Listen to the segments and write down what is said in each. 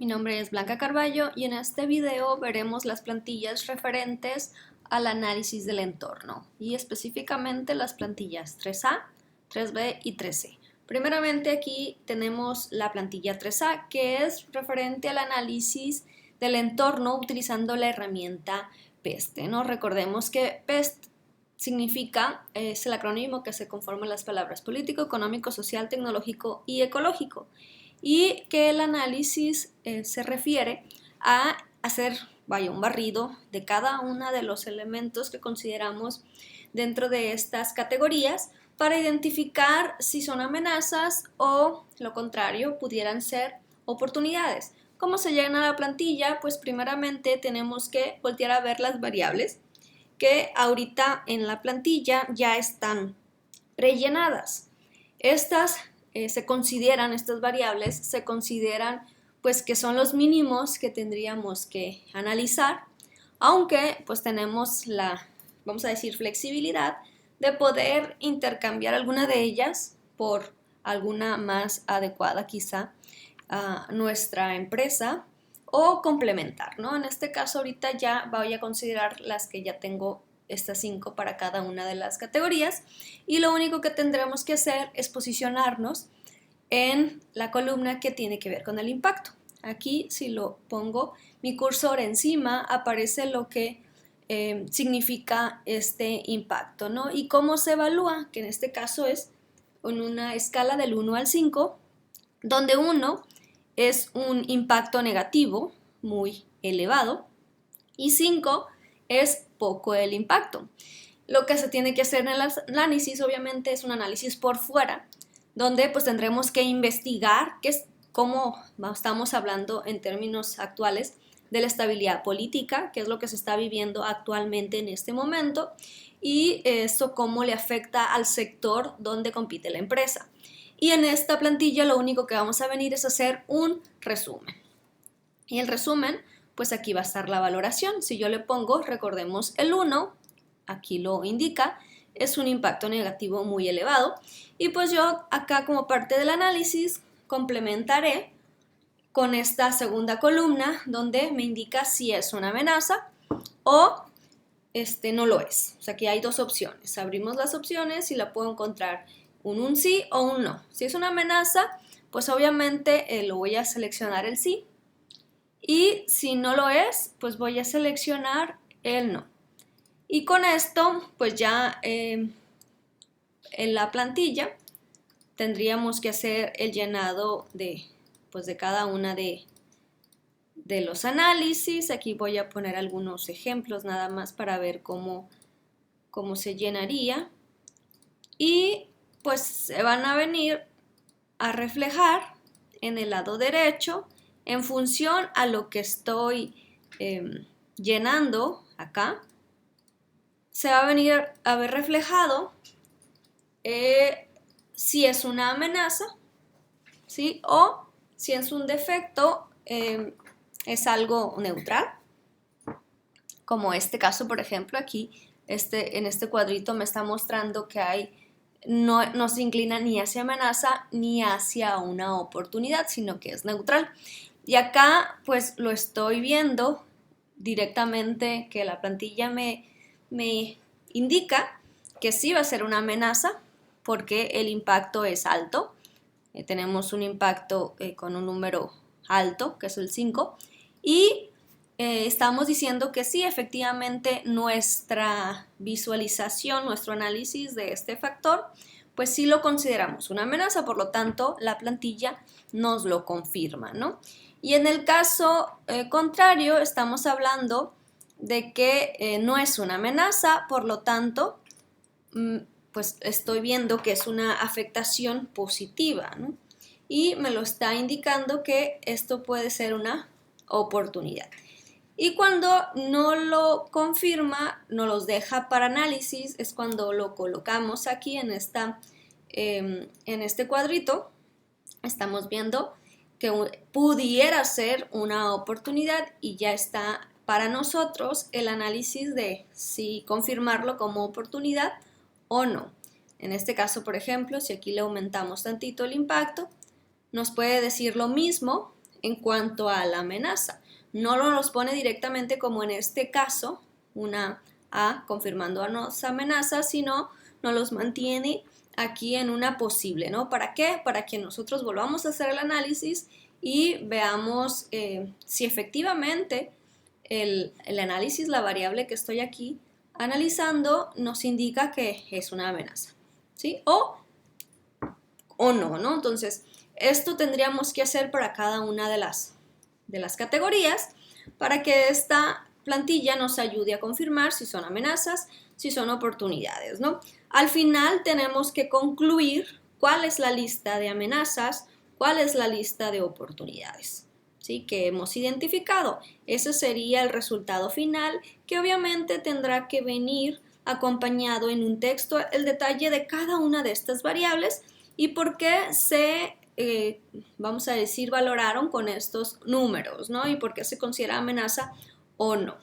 Mi nombre es Blanca Carballo y en este video veremos las plantillas referentes al análisis del entorno y específicamente las plantillas 3A, 3B y 3C. Primeramente aquí tenemos la plantilla 3A que es referente al análisis del entorno utilizando la herramienta PEST, ¿no? Recordemos que PEST significa, es el acrónimo que se conforma las palabras político, económico, social, tecnológico y ecológico, y que el análisis se refiere a hacer un barrido de cada uno de los elementos que consideramos dentro de estas categorías para identificar si son amenazas o, lo contrario, pudieran ser oportunidades. ¿Cómo se llena la plantilla? Pues primeramente tenemos que voltear a ver las variables que ahorita en la plantilla ya están rellenadas. Estas estas variables se consideran pues que son los mínimos que tendríamos que analizar, aunque pues tenemos la, vamos a decir, flexibilidad de poder intercambiar alguna de ellas por alguna más adecuada quizá a nuestra empresa o complementar, ¿no? En este caso ahorita ya voy a considerar las que ya tengo, estas 5 para cada una de las categorías, y lo único que tendremos que hacer es posicionarnos en la columna que tiene que ver con el impacto. Aquí si lo pongo mi cursor encima aparece lo que significa este impacto, ¿no? Y cómo se evalúa, que en este caso es en una escala del 1 al 5, donde 1 es un impacto negativo muy elevado y 5 es poco el impacto. Lo que se tiene que hacer en el análisis obviamente es un análisis por fuera, donde pues tendremos que investigar cómo estamos hablando en términos actuales de la estabilidad política, que es lo que se está viviendo actualmente en este momento, y esto cómo le afecta al sector donde compite la empresa. Y en esta plantilla lo único que vamos a venir es hacer un resumen. Y el resumen, pues aquí va a estar la valoración. Si yo le pongo, recordemos el 1, aquí lo indica, es un impacto negativo muy elevado. Y pues yo acá como parte del análisis complementaré con esta segunda columna donde me indica si es una amenaza o no lo es. O sea, aquí hay dos opciones. Abrimos las opciones y la puedo encontrar un sí o un no. Si es una amenaza, pues obviamente lo voy a seleccionar el sí. Y si no lo es, pues voy a seleccionar el no. Y con esto, pues ya en la plantilla tendríamos que hacer el llenado de cada una de los análisis. Aquí voy a poner algunos ejemplos nada más para ver cómo se llenaría. Y pues se van a venir a reflejar en el lado derecho en función a lo que estoy llenando acá. Se va a venir a ver reflejado si es una amenaza, ¿sí? O si es un defecto, es algo neutral, como este caso, por ejemplo, aquí en este cuadrito me está mostrando que no se inclina ni hacia amenaza ni hacia una oportunidad, sino que es neutral. Y acá pues lo estoy viendo directamente que la plantilla me indica que sí va a ser una amenaza porque el impacto es alto. Tenemos un impacto con un número alto, que es el 5, y estamos diciendo que sí, efectivamente nuestra visualización, nuestro análisis de este factor, pues sí lo consideramos una amenaza, por lo tanto la plantilla nos lo confirma, ¿no? Y en el caso contrario, estamos hablando de que no es una amenaza, por lo tanto, pues estoy viendo que es una afectación positiva, ¿no? Y me lo está indicando que esto puede ser una oportunidad. Y cuando no lo confirma, no los deja para análisis, es cuando lo colocamos aquí en este cuadrito. Estamos viendo que pudiera ser una oportunidad y ya está para nosotros el análisis de si confirmarlo como oportunidad o no. En este caso, por ejemplo, si aquí le aumentamos tantito el impacto, nos puede decir lo mismo en cuanto a la amenaza. No los pone directamente como en este caso, una A confirmando a dos amenazas, sino nos los mantiene aquí en una posible, ¿no? ¿Para qué? Para que nosotros volvamos a hacer el análisis y veamos si efectivamente el análisis, la variable que estoy aquí analizando, nos indica que es una amenaza, ¿sí? O no, ¿no? Entonces, esto tendríamos que hacer para cada una de las categorías para que esta plantilla nos ayude a confirmar si son amenazas, si son oportunidades, ¿no? Al final tenemos que concluir cuál es la lista de amenazas, cuál es la lista de oportunidades, ¿sí? Que hemos identificado. Ese sería el resultado final, que obviamente tendrá que venir acompañado en un texto el detalle de cada una de estas variables y por qué se vamos a decir, valoraron con estos números, ¿no? Y por qué se considera amenaza o no.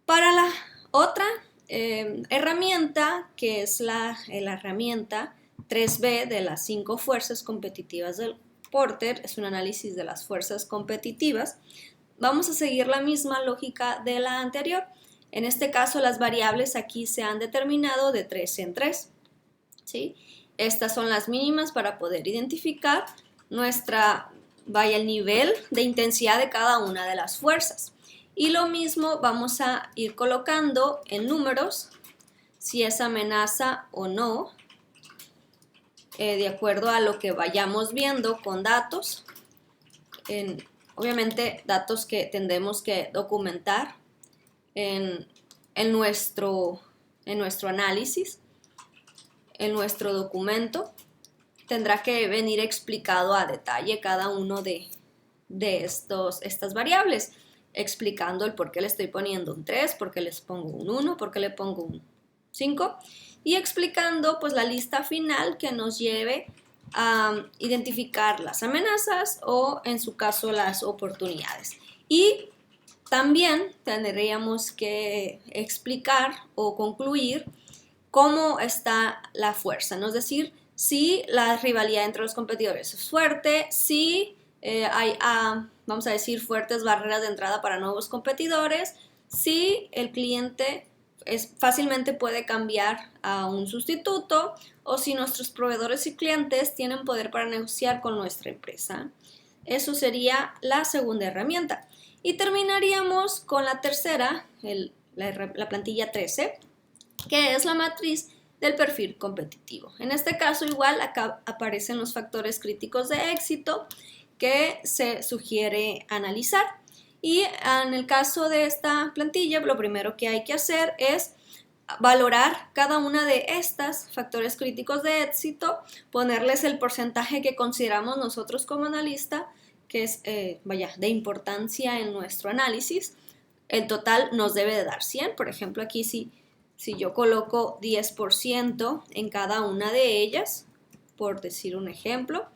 Para la otra herramienta, que es la herramienta 3B de las 5 fuerzas competitivas del Porter, es un análisis de las fuerzas competitivas, vamos a seguir la misma lógica de la anterior. En este caso, las variables aquí se han determinado de 3 en 3, ¿sí? Estas son las mínimas para poder identificar el nivel de intensidad de cada una de las fuerzas. Y lo mismo vamos a ir colocando en números si es amenaza o no, de acuerdo a lo que vayamos viendo con datos. Obviamente datos que tendremos que documentar en nuestro análisis. En nuestro documento tendrá que venir explicado a detalle cada uno de estas variables, explicando el por qué le estoy poniendo un 3, por qué les pongo un 1, por qué le pongo un 5 y explicando pues la lista final que nos lleve a identificar las amenazas o en su caso las oportunidades. Y también tendríamos que explicar o concluir cómo está la fuerza, ¿no? Es decir, si la rivalidad entre los competidores es fuerte, si hay, vamos a decir, fuertes barreras de entrada para nuevos competidores, si el cliente fácilmente puede cambiar a un sustituto o si nuestros proveedores y clientes tienen poder para negociar con nuestra empresa. Eso sería la segunda herramienta. Y terminaríamos con la tercera, la plantilla 13, que es la matriz del perfil competitivo. En este caso, igual acá aparecen los factores críticos de éxito que se sugiere analizar. Y en el caso de esta plantilla, lo primero que hay que hacer es valorar cada una de estas factores críticos de éxito, ponerles el porcentaje que consideramos nosotros como analista, que es, de importancia en nuestro análisis. El total nos debe de dar 100, por ejemplo, aquí si yo coloco 10% en cada una de ellas, por decir un ejemplo,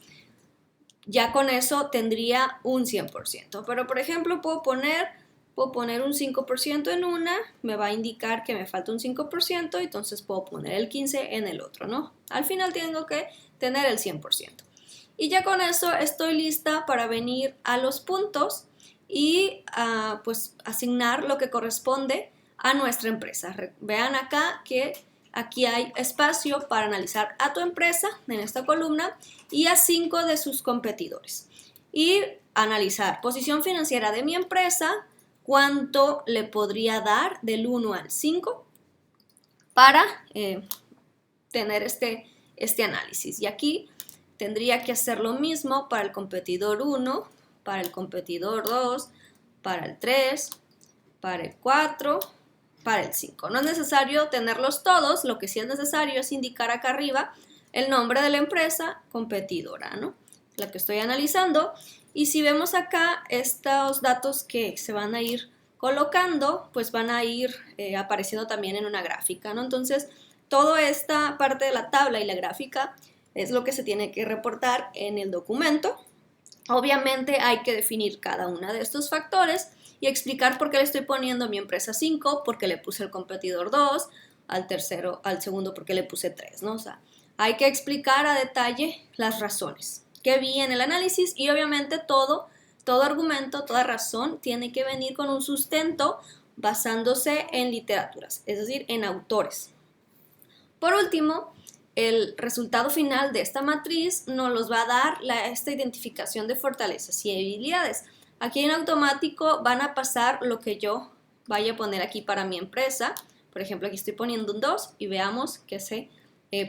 ya con eso tendría un 100%. Pero, por ejemplo, puedo poner un 5% en una, me va a indicar que me falta un 5%, entonces puedo poner el 15% en el otro, ¿no? Al final tengo que tener el 100%. Y ya con eso estoy lista para venir a los puntos y pues asignar lo que corresponde a nuestra empresa. Vean acá que aquí hay espacio para analizar a tu empresa en esta columna y a 5 de sus competidores. Y analizar posición financiera de mi empresa, cuánto le podría dar del 1 al 5 para tener este análisis. Y aquí tendría que hacer lo mismo para el competidor 1, para el competidor 2, para el 3, para el 4, para el 5. No es necesario tenerlos todos, lo que sí es necesario es indicar acá arriba el nombre de la empresa competidora, ¿no? La que estoy analizando. Y si vemos acá estos datos que se van a ir colocando, pues van a ir apareciendo también en una gráfica, ¿no? Entonces, toda esta parte de la tabla y la gráfica es lo que se tiene que reportar en el documento. Obviamente hay que definir cada uno de estos factores y explicar por qué le estoy poniendo a mi empresa 5, por qué le puse el competidor 2, al segundo por qué le puse 3, ¿no? O sea, hay que explicar a detalle las razones que vi en el análisis y obviamente todo todo argumento, toda razón tiene que venir con un sustento basándose en literaturas, es decir, en autores. Por último, el resultado final de esta matriz nos los va a dar esta identificación de fortalezas y debilidades. Aquí en automático van a pasar lo que yo vaya a poner aquí para mi empresa. Por ejemplo, aquí estoy poniendo un 2 y veamos que se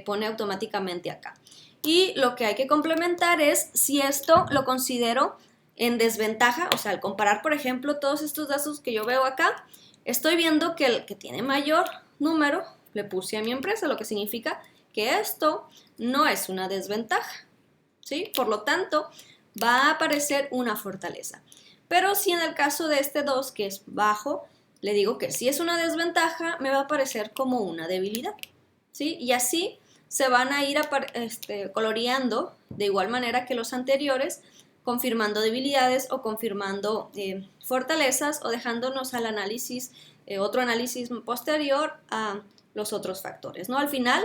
pone automáticamente acá. Y lo que hay que complementar es si esto lo considero en desventaja, o sea, al comparar, por ejemplo, todos estos datos que yo veo acá, estoy viendo que el que tiene mayor número le puse a mi empresa, lo que significa que esto no es una desventaja, ¿sí? Por lo tanto, va a aparecer una fortaleza. Pero si en el caso de este 2, que es bajo, le digo que si es una desventaja, me va a aparecer como una debilidad, ¿sí? Y así se van a ir coloreando de igual manera que los anteriores, confirmando debilidades o confirmando fortalezas o dejándonos al análisis, otro análisis posterior a los otros factores, ¿no? Al final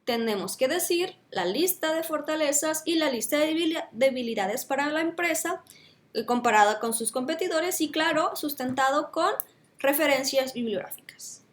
tenemos que decir la lista de fortalezas y la lista de debilidades para la empresa comparada con sus competidores y, claro, sustentado con referencias bibliográficas.